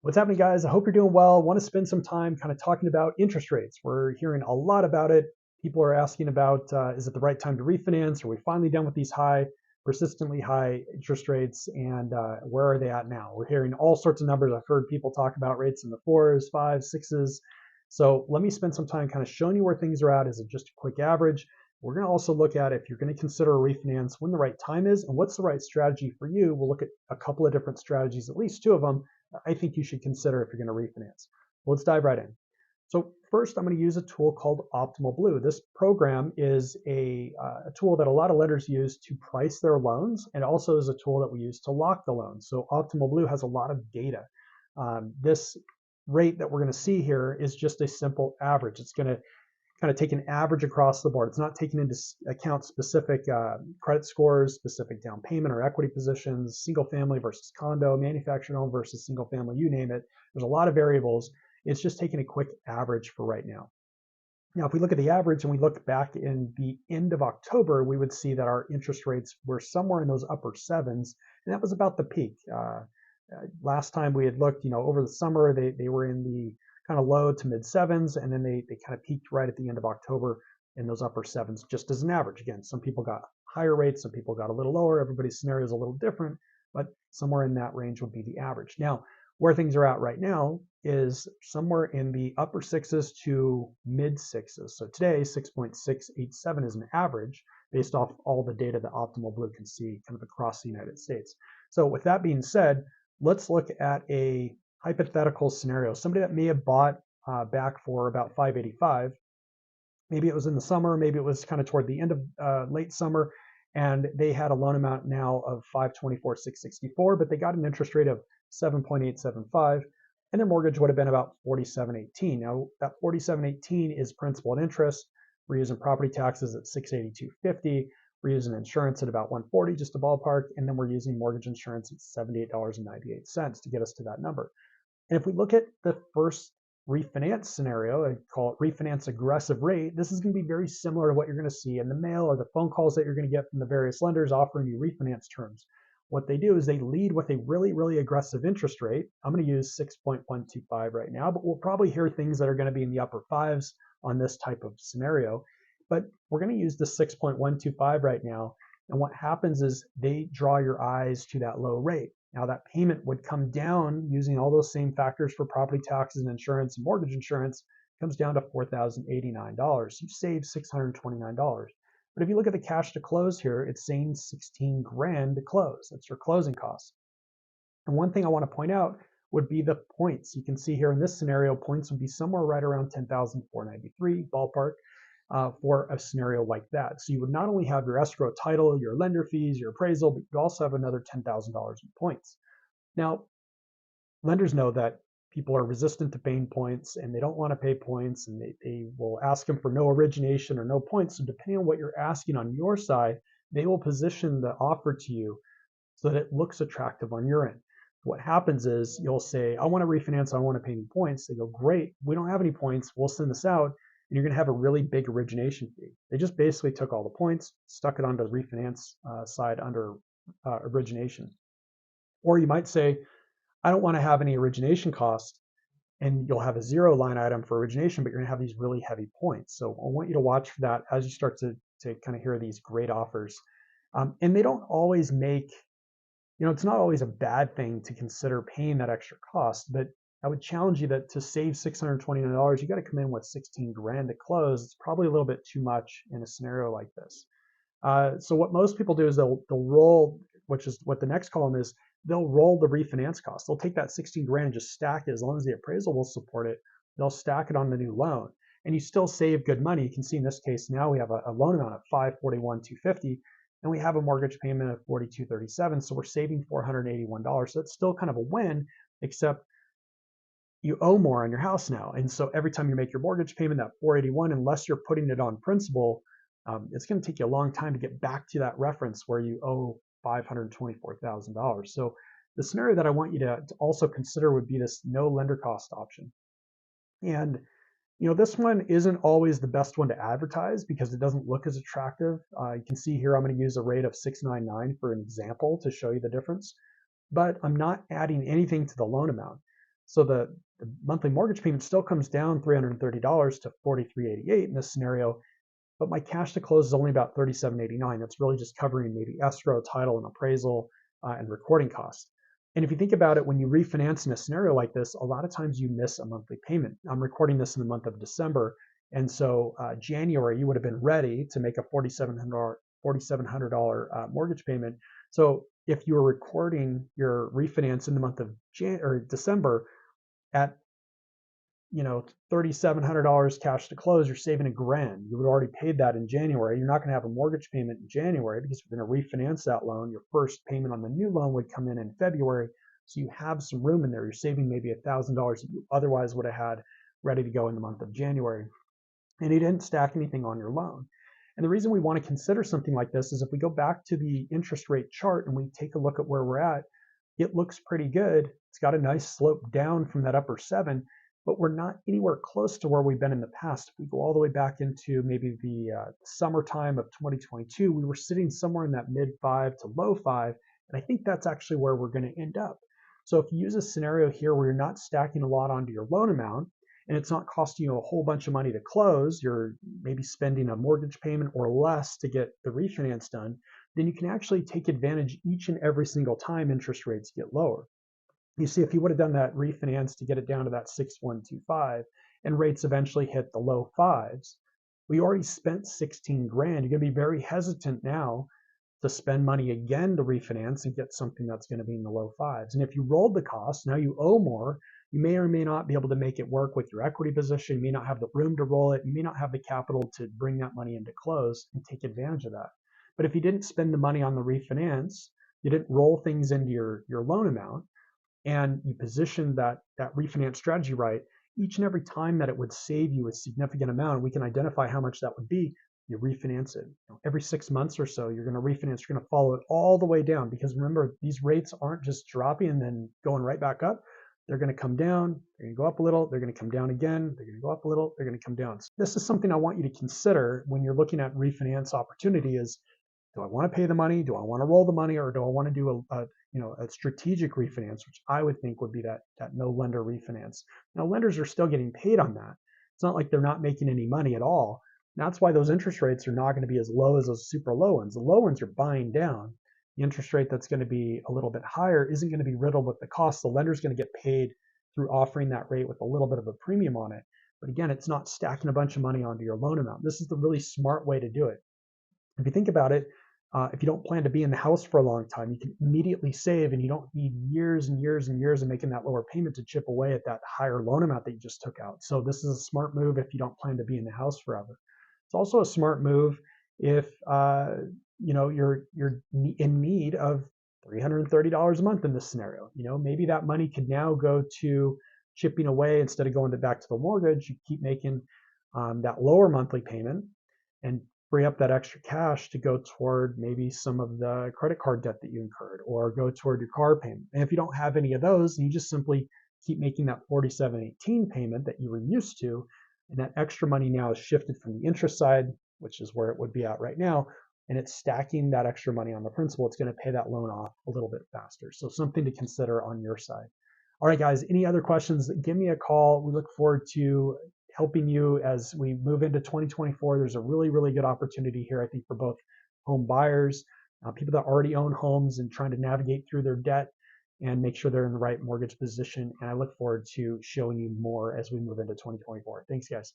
What's happening, guys? I hope you're doing well. Want to spend some time kind of talking about interest rates. We're hearing a lot about it. People are asking about is it the right time to refinance? Are we finally done with these persistently high interest rates? And where are they at now? We're hearing all sorts of numbers. I've heard people talk about rates in the fours, fives, sixes. So let me spend some time kind of showing you where things are at. Is it just a quick average? We're going to also look at if you're going to consider a refinance, when the right time is, and what's the right strategy for you. We'll look at a couple of different strategies, at least two of them, I think you should consider if you're going to refinance. Let's dive right in. So first, I'm going to use a tool called Optimal Blue. This program is a tool that a lot of lenders use to price their loans, and also is a tool that we use to lock the loans. So Optimal Blue has a lot of data. This rate that we're going to see here is just a simple average. It's going to kind of take an average across the board. It's not taking into account specific credit scores, specific down payment or equity positions, single family versus condo, manufactured home versus single family, you name it. There's a lot of variables. It's just taking a quick average for right now. Now, if we look at the average and we look back in the end of October, we would see that our interest rates were somewhere in those upper sevens, and that was about the peak. Last time we had looked, over the summer, they were in the kind of low to mid sevens, and then they kind of peaked right at the end of October in those upper sevens, just as an average. Again, some people got higher rates, some people got a little lower. Everybody's scenario is a little different, but somewhere in that range would be the average. Now, where things are at right now is somewhere in the upper sixes to mid sixes. So today, 6.687 is an average based off all the data that Optimal Blue can see kind of across the United States. So with that being said, let's look at a hypothetical scenario. Somebody that may have bought back for about 585. Maybe it was in the summer, maybe it was kind of toward the end of late summer, and they had a loan amount now of 524,664, but they got an interest rate of 7.875, and their mortgage would have been about 4718. Now that 4718 is principal and interest. We're using property taxes at 682.50. We're using insurance at about 140, just a ballpark, and then we're using mortgage insurance at $78.98 to get us to that number. And if we look at the first refinance scenario, I call it refinance aggressive rate, this is going to be very similar to what you're going to see in the mail or the phone calls that you're going to get from the various lenders offering you refinance terms. What they do is they lead with a really, really aggressive interest rate. I'm going to use 6.125 right now, but we'll probably hear things that are going to be in the upper fives on this type of scenario. But we're going to use the 6.125 right now. And what happens is they draw your eyes to that low rate. Now that payment would come down using all those same factors for property taxes and insurance and mortgage insurance, comes down to $4,089. You save $629. But if you look at the cash to close here, it's saying 16 grand to close. That's your closing costs. And one thing I want to point out would be the points. You can see here in this scenario, points would be somewhere right around 10,493 ballpark for a scenario like that. So you would not only have your escrow title, your lender fees, your appraisal, but you also have another $10,000 in points. Now, lenders know that people are resistant to paying points and they don't want to pay points, and they will ask them for no origination or no points. So depending on what you're asking on your side, they will position the offer to you so that it looks attractive on your end. What happens is you'll say, I want to refinance, I don't want to pay any points. They go, great, we don't have any points, we'll send this out, and you're going to have a really big origination fee. They just basically took all the points, stuck it onto the refinance side under origination. Or you might say, I don't want to have any origination cost, and you'll have a zero line item for origination, but you're going to have these really heavy points. So I want you to watch for that as you start to kind of hear these great offers. And they don't always make, it's not always a bad thing to consider paying that extra cost, but I would challenge you that to save $629, you got to come in with 16 grand to close. It's probably a little bit too much in a scenario like this. So what most people do is they'll roll, which is what the next column is, they'll roll the refinance cost. They'll take that 16 grand and just stack it as long as the appraisal will support it. They'll stack it on the new loan. And you still save good money. You can see in this case now we have a loan amount of $541,250, and we have a mortgage payment of $4237. So we're saving $481. So it's still kind of a win, except you owe more on your house now. And so every time you make your mortgage payment, that 481, unless you're putting it on principal, it's going to take you a long time to get back to that reference where you owe $524,000. So the scenario that I want you to also consider would be this no lender cost option. And this one isn't always the best one to advertise because it doesn't look as attractive. You can see here I'm going to use a rate of 699 for an example to show you the difference, but I'm not adding anything to the loan amount. So the monthly mortgage payment still comes down $330 to $43.88 in this scenario, but my cash to close is only about $37.89. That's really just covering maybe escrow, title, and appraisal and recording costs. And if you think about it, when you refinance in a scenario like this, a lot of times you miss a monthly payment. I'm recording this in the month of December, and so January you would have been ready to make a $4,700 mortgage payment. So if you were recording your refinance in the month of December at $3,700 cash to close, you're saving $1,000. You would have already paid that in January. You're not going to have a mortgage payment in January because you're going to refinance that loan. Your first payment on the new loan would come in February. So you have some room in there. You're saving maybe $1,000 that you otherwise would have had ready to go in the month of January. And you didn't stack anything on your loan. And the reason we want to consider something like this is if we go back to the interest rate chart and we take a look at where we're at, it looks pretty good. It's got a nice slope down from that upper 7, but we're not anywhere close to where we've been in the past. If we go all the way back into maybe the summertime of 2022, we were sitting somewhere in that mid 5 to low 5, and I think that's actually where we're going to end up. So if you use a scenario here where you're not stacking a lot onto your loan amount, and it's not costing you a whole bunch of money to close, you're maybe spending a mortgage payment or less to get the refinance done, then you can actually take advantage each and every single time interest rates get lower. You see, if you would have done that refinance to get it down to that 6,125 and rates eventually hit the low fives, we already spent 16 grand. You're going to be very hesitant now to spend money again to refinance and get something that's going to be in the low fives. And if you rolled the cost, now you owe more. You may or may not be able to make it work with your equity position. You may not have the room to roll it. You may not have the capital to bring that money into close and take advantage of that. But if you didn't spend the money on the refinance, you didn't roll things into your loan amount, and you position that refinance strategy right, each and every time that it would save you a significant amount, and we can identify how much that would be, you refinance it. Every 6 months or so, you're going to refinance, you're going to follow it all the way down, because remember, these rates aren't just dropping and then going right back up. They're going to come down, they're going to go up a little, they're going to come down again, they're going to go up a little, they're going to come down. So this is something I want you to consider when you're looking at refinance opportunity is, do I want to pay the money? Do I want to roll the money? Or do I want to do a strategic refinance, which I would think would be that no lender refinance. Now, lenders are still getting paid on that. It's not like they're not making any money at all. And that's why those interest rates are not going to be as low as those super low ones. The low ones are buying down. The interest rate that's going to be a little bit higher isn't going to be riddled with the cost. The lender's going to get paid through offering that rate with a little bit of a premium on it. But again, it's not stacking a bunch of money onto your loan amount. This is the really smart way to do it. If you think about it, if you don't plan to be in the house for a long time, you can immediately save, and you don't need years and years and years of making that lower payment to chip away at that higher loan amount that you just took out. So this is a smart move if you don't plan to be in the house forever. It's also a smart move if you're in need of $330 a month in this scenario. Maybe that money could now go to chipping away instead of going back to the mortgage. You keep making that lower monthly payment and free up that extra cash to go toward maybe some of the credit card debt that you incurred, or go toward your car payment. And if you don't have any of those, you just simply keep making that 4718 payment that you were used to, and that extra money now is shifted from the interest side, which is where it would be at right now, and it's stacking that extra money on the principal. It's going to pay that loan off a little bit faster. So something to consider on your side. All right, guys, any other questions, give me a call. We look forward to helping you as we move into 2024. There's a really, really good opportunity here, I think, for both home buyers, people that already own homes and trying to navigate through their debt and make sure they're in the right mortgage position. And I look forward to showing you more as we move into 2024. Thanks, guys.